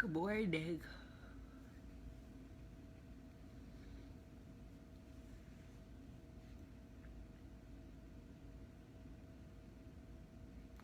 Good morning.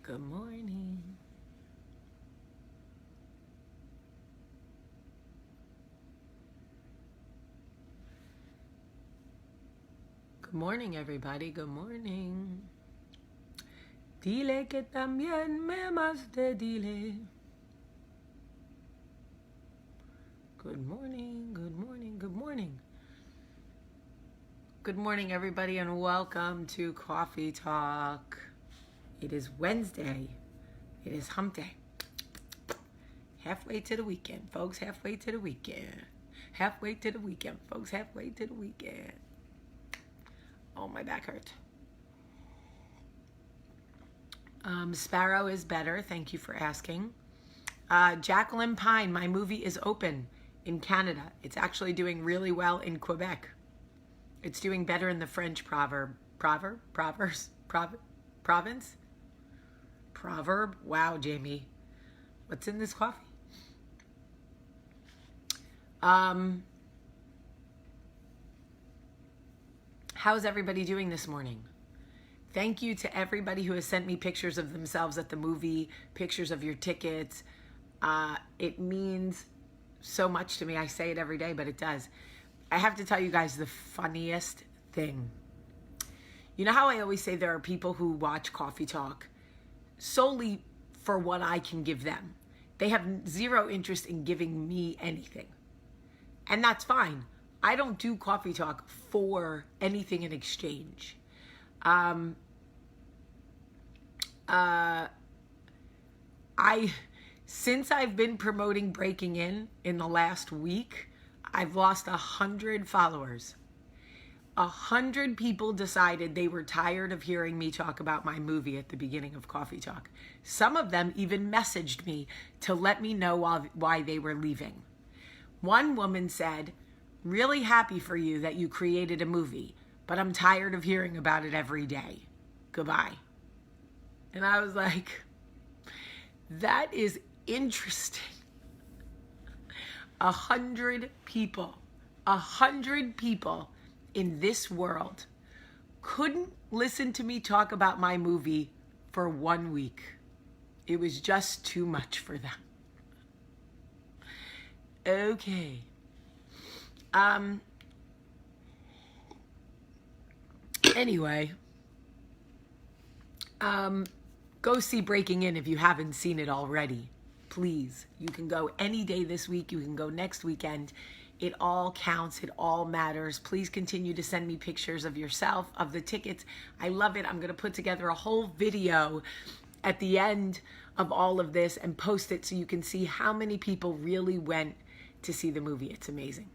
Good morning. Good morning, everybody. Good morning. Dile que también me amaste, dile. Good morning, good morning, good morning. Good morning, everybody, and welcome to Coffee Talk. It is Wednesday. It is hump day. Halfway to the weekend, folks. Halfway to the weekend. Halfway to the weekend, folks. Halfway to the weekend. Oh, my back hurts. Sparrow is better. Thank you for asking. Jacqueline Pine, my movie is open in Canada. It's actually doing really well in Quebec. It's doing better in the French province. Proverb? Wow, Jamie. What's in this coffee? How's everybody doing this morning? Thank you to everybody who has sent me pictures of themselves at the movie, pictures of your tickets. It means so much to me. I say it every day, but it does. I have to tell you guys the funniest thing. You know how I always say there are people who watch Coffee Talk solely for what I can give them. They have zero interest in giving me anything. And that's fine. I don't do Coffee Talk for anything in exchange. Since I've been promoting Breaking In the last week, I've lost 100 followers. 100 people decided they were tired of hearing me talk about my movie at the beginning of Coffee Talk. Some of them even messaged me to let me know why they were leaving. One woman said, "Really happy for you that you created a movie, but I'm tired of hearing about it every day. Goodbye." And I was like, that is interesting. 100 people in this world couldn't listen to me talk about my movie for 1 week. It was just too much for them. Okay. Anyway, go see Breaking In if you haven't seen it already. Please. You can go any day this week. You can go next weekend. It all counts. It all matters. Please continue to send me pictures of yourself, of the tickets. I love it. I'm going to put together a whole video at the end of all of this and post it so you can see how many people really went to see the movie. It's amazing.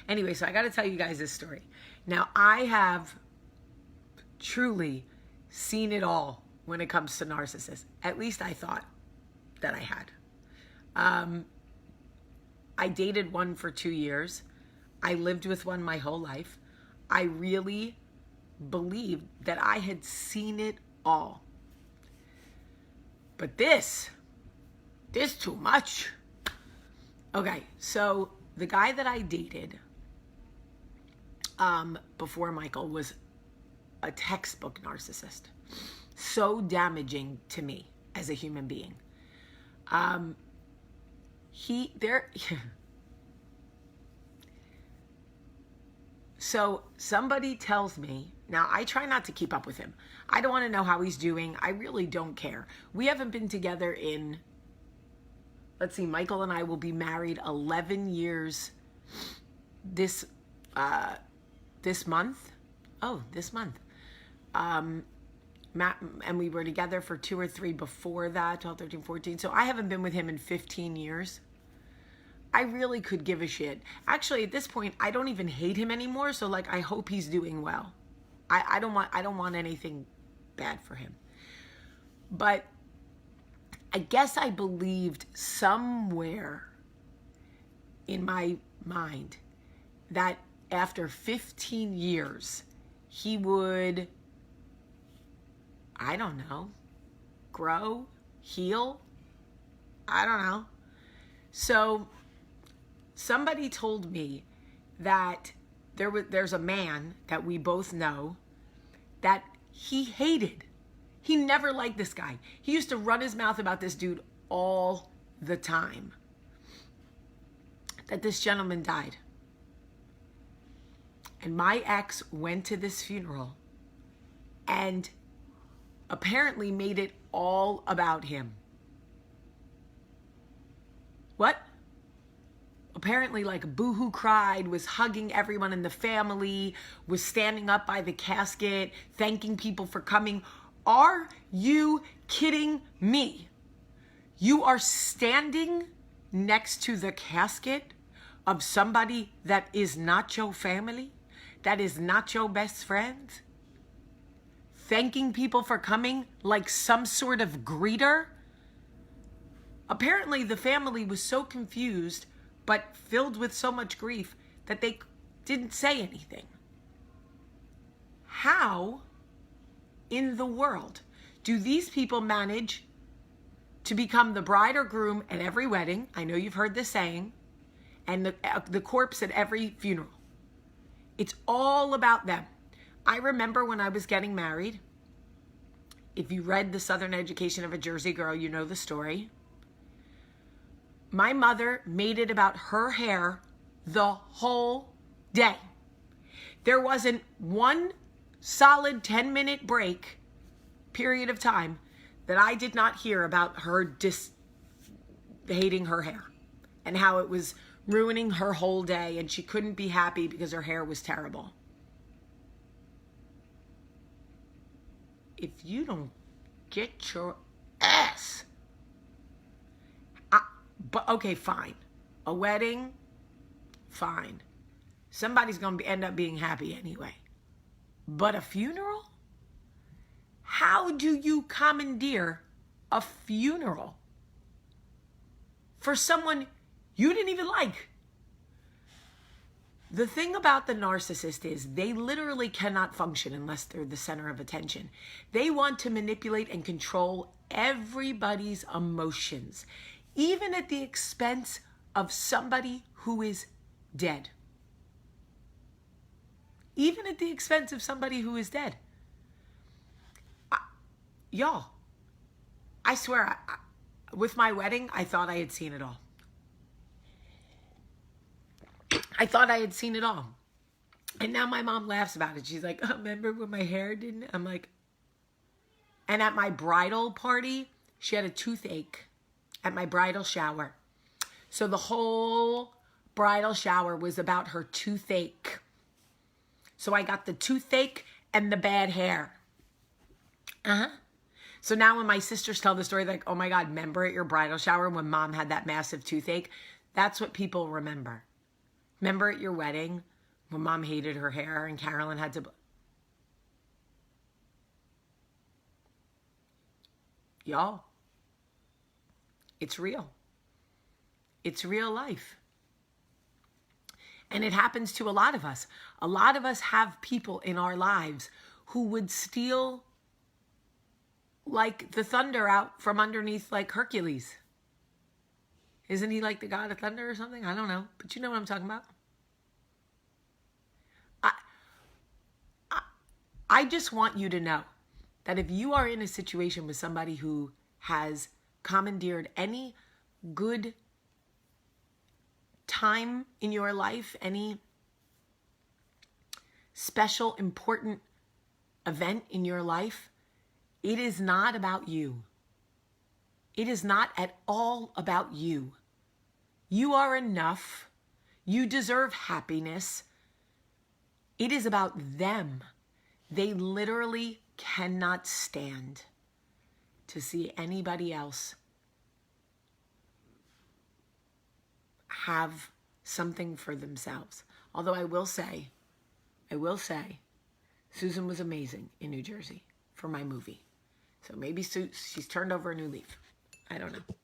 Anyway, so I got to tell you guys this story. Now, I have truly seen it all when it comes to narcissists. At least I thought that I had. I dated one for 2 years. I lived with one my whole life. I really believed that I had seen it all. But this too much. Okay, so the guy that I dated before Michael was a textbook narcissist. So damaging to me as a human being. So somebody tells me, now I try not to keep up with him. I don't want to know how he's doing. I really don't care. We haven't been together in, let's see, Michael and I will be married 11 years this month. Oh, this month. And we were together for 2 or 3 before that, 12, 13, 14. So I haven't been with him in 15 years. I really could give a shit. Actually, at this point, I don't even hate him anymore. So like, I hope he's doing well. I don't want anything bad for him. But I guess I believed somewhere in my mind that after 15 years, he would, I don't know, grow, heal, I don't know. So somebody told me that there's a man that we both know that he hated. He never liked this guy. He used to run his mouth about this dude all the time. That this gentleman died. And my ex went to this funeral and apparently made it all about him. What? Apparently like boohoo cried, was hugging everyone in the family, was standing up by the casket, thanking people for coming. Are you kidding me? You are standing next to the casket of somebody that is not your family, that is not your best friend, thanking people for coming like some sort of greeter? Apparently the family was so confused but filled with so much grief that they didn't say anything. How in the world do these people manage to become the bride or groom at every wedding? I know you've heard this saying. And the corpse at every funeral. It's all about them. I remember when I was getting married. If you read The Southern Education of a Jersey Girl, you know the story. My mother made it about her hair the whole day. There wasn't one solid 10-minute break period of time that I did not hear about her hating her hair and how it was ruining her whole day and she couldn't be happy because her hair was terrible. If you don't get your ass, but okay, fine. A wedding, fine. Somebody's going to end up being happy anyway. But a funeral? How do you commandeer a funeral for someone you didn't even like? The thing about the narcissist is they literally cannot function unless they're the center of attention. They want to manipulate and control everybody's emotions, even at the expense of somebody who is dead. Even at the expense of somebody who is dead. Y'all, I swear, with my wedding, I thought I had seen it all. I thought I had seen it all. And now my mom laughs about it. She's like, oh, remember when my hair didn't? I'm like, and at my bridal party, she had a toothache at my bridal shower. So the whole bridal shower was about her toothache. So I got the toothache and the bad hair. So now when my sisters tell the story, like, oh my God, remember at your bridal shower when mom had that massive toothache? That's what people remember. Remember at your wedding when mom hated her hair and Carolyn had to... Y'all, it's real. It's real life. And it happens to a lot of us. A lot of us have people in our lives who would steal like the thunder out from underneath like Hercules. Isn't he like the god of thunder or something? I don't know. But you know what I'm talking about. I just want you to know that if you are in a situation with somebody who has commandeered any good time in your life, any special, important event in your life, it is not about you. It is not at all about you. You are enough. You deserve happiness. It is about them. They literally cannot stand to see anybody else have something for themselves. Although I will say, Susan was amazing in New Jersey for my movie. So maybe she's turned over a new leaf. I don't know.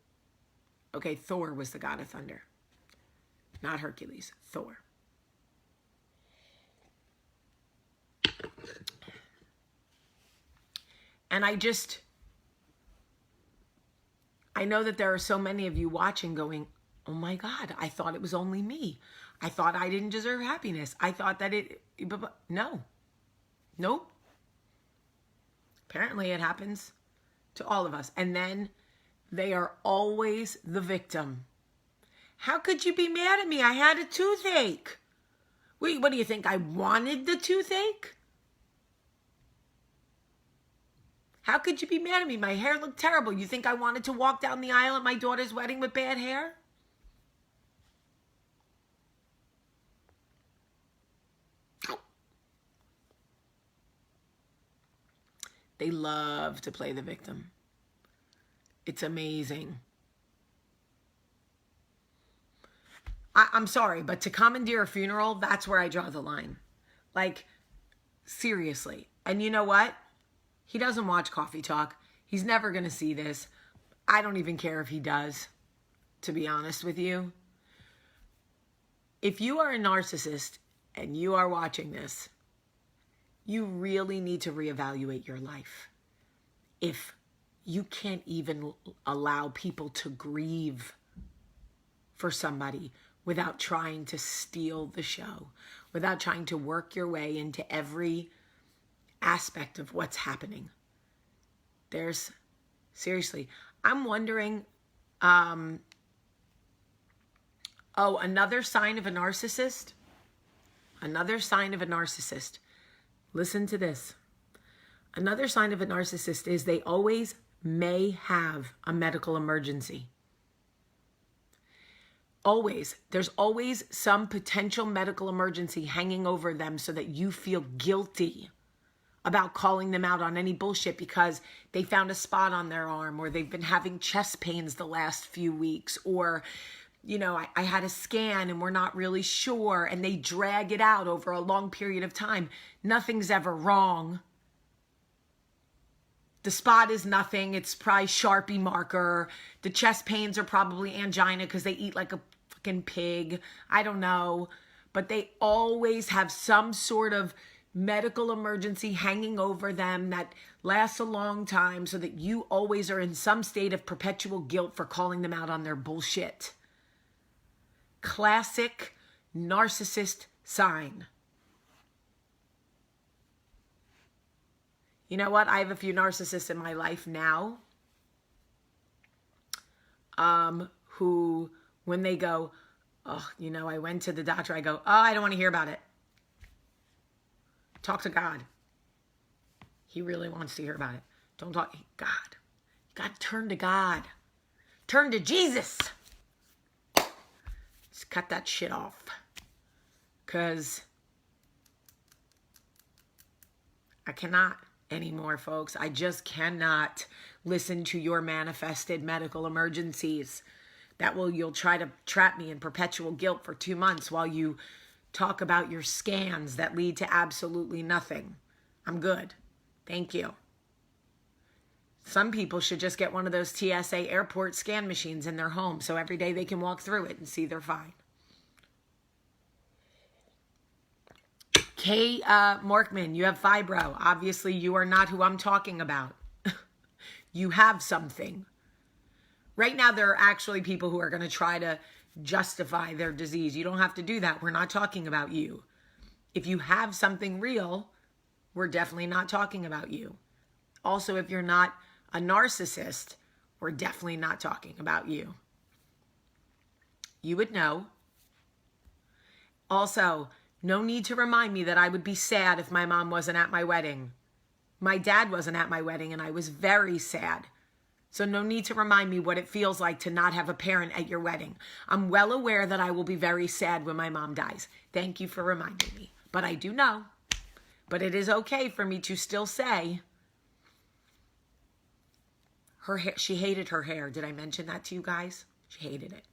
Okay, Thor was the god of thunder. Not Hercules, Thor. And I know that there are so many of you watching going, oh my God, I thought it was only me. I thought I didn't deserve happiness. I thought that no. Nope. Apparently it happens to all of us. And then they are always the victim. How could you be mad at me? I had a toothache. Wait, what do you think? I wanted the toothache? How could you be mad at me? My hair looked terrible. You think I wanted to walk down the aisle at my daughter's wedding with bad hair? They love to play the victim. It's amazing. I'm sorry, but to commandeer a funeral, that's where I draw the line. Like, seriously. And you know what? He doesn't watch Coffee Talk. He's never going to see this. I don't even care if he does, to be honest with you. If you are a narcissist and you are watching this, you really need to reevaluate your life. If you can't even allow people to grieve for somebody without trying to steal the show, without trying to work your way into every aspect of what's happening. Seriously, I'm wondering, another sign of a narcissist. Another sign of a narcissist. Listen to this. Another sign of a narcissist is they always may have a medical emergency. Always. There's always some potential medical emergency hanging over them so that you feel guilty about calling them out on any bullshit because they found a spot on their arm, or they've been having chest pains the last few weeks, or, you know, I had a scan and we're not really sure, and they drag it out over a long period of time. Nothing's ever wrong. The spot is nothing. It's probably Sharpie marker. The chest pains are probably angina because they eat like a fucking pig. I don't know. But they always have some sort of medical emergency hanging over them that lasts a long time so that you always are in some state of perpetual guilt for calling them out on their bullshit. Classic narcissist sign. You know what? I have a few narcissists in my life now who, when they go, oh, you know, I went to the doctor, I go, oh, I don't want to hear about it. Talk to God. He really wants to hear about it. Don't talk. God. You got to turn to God. Turn to Jesus. Just cut that shit off. Because I cannot anymore, folks. I just cannot listen to your manifested medical emergencies. You'll try to trap me in perpetual guilt for 2 months while you talk about your scans that lead to absolutely nothing. I'm good. Thank you. Some people should just get one of those TSA airport scan machines in their home so every day they can walk through it and see they're fine. Kay Morkman, you have fibro. Obviously, you are not who I'm talking about. You have something. Right now, there are actually people who are going to try to justify their disease. You don't have to do that. We're not talking about you. If you have something real, we're definitely not talking about you. Also, if you're not a narcissist, we're definitely not talking about you. You would know. Also, no need to remind me that I would be sad if my mom wasn't at my wedding. My dad wasn't at my wedding, and I was very sad. So no need to remind me what it feels like to not have a parent at your wedding. I'm well aware that I will be very sad when my mom dies. Thank you for reminding me. But I do know. But it is okay for me to still say her hair, she hated her hair. Did I mention that to you guys? She hated it.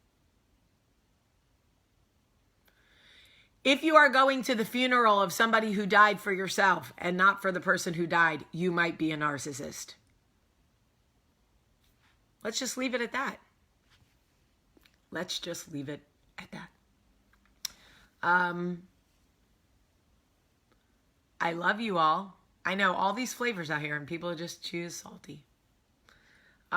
If you are going to the funeral of somebody who died for yourself and not for the person who died, you might be a narcissist. Let's just leave it at that. Let's just leave it at that. I love you all. I know all these flavors out here and people just choose salty.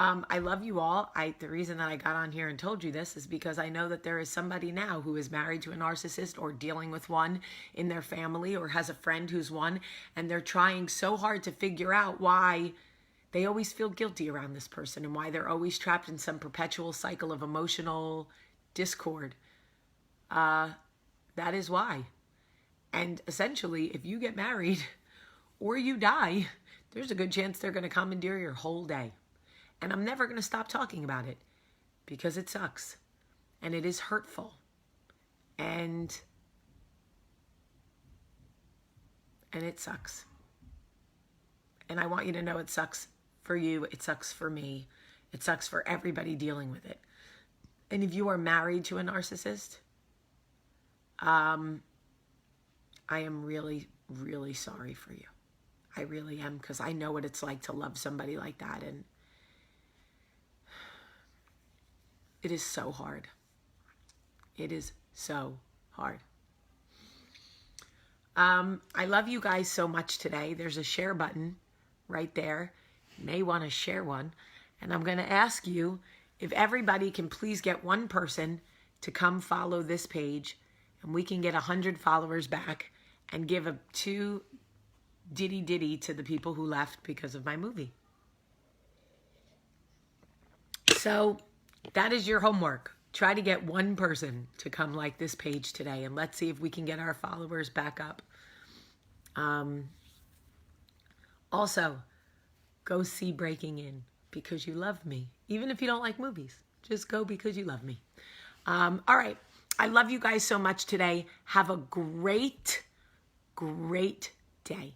I love you all. The reason that I got on here and told you this is because I know that there is somebody now who is married to a narcissist or dealing with one in their family or has a friend who's one, and they're trying so hard to figure out why they always feel guilty around this person and why they're always trapped in some perpetual cycle of emotional discord. That is why. And essentially, if you get married or you die, there's a good chance they're going to commandeer your whole day. And I'm never going to stop talking about it because it sucks and it is hurtful. And it sucks. And I want you to know it sucks for you. It sucks for me. It sucks for everybody dealing with it. And if you are married to a narcissist, I am really, really sorry for you. I really am, because I know what it's like to love somebody like that. And it is so hard. It is so hard. I love you guys so much today. There's a share button right there. You may want to share one. And I'm going to ask you if everybody can please get one person to come follow this page, and we can get 100 followers back and give a 2 ditty to the people who left because of my movie. So that is your homework. Try to get one person to come like this page today, and let's see if we can get our followers back up. Also, go see Breaking In because you love me. Even if you don't like movies, just go because you love me. All right. I love you guys so much today. Have a great, great day.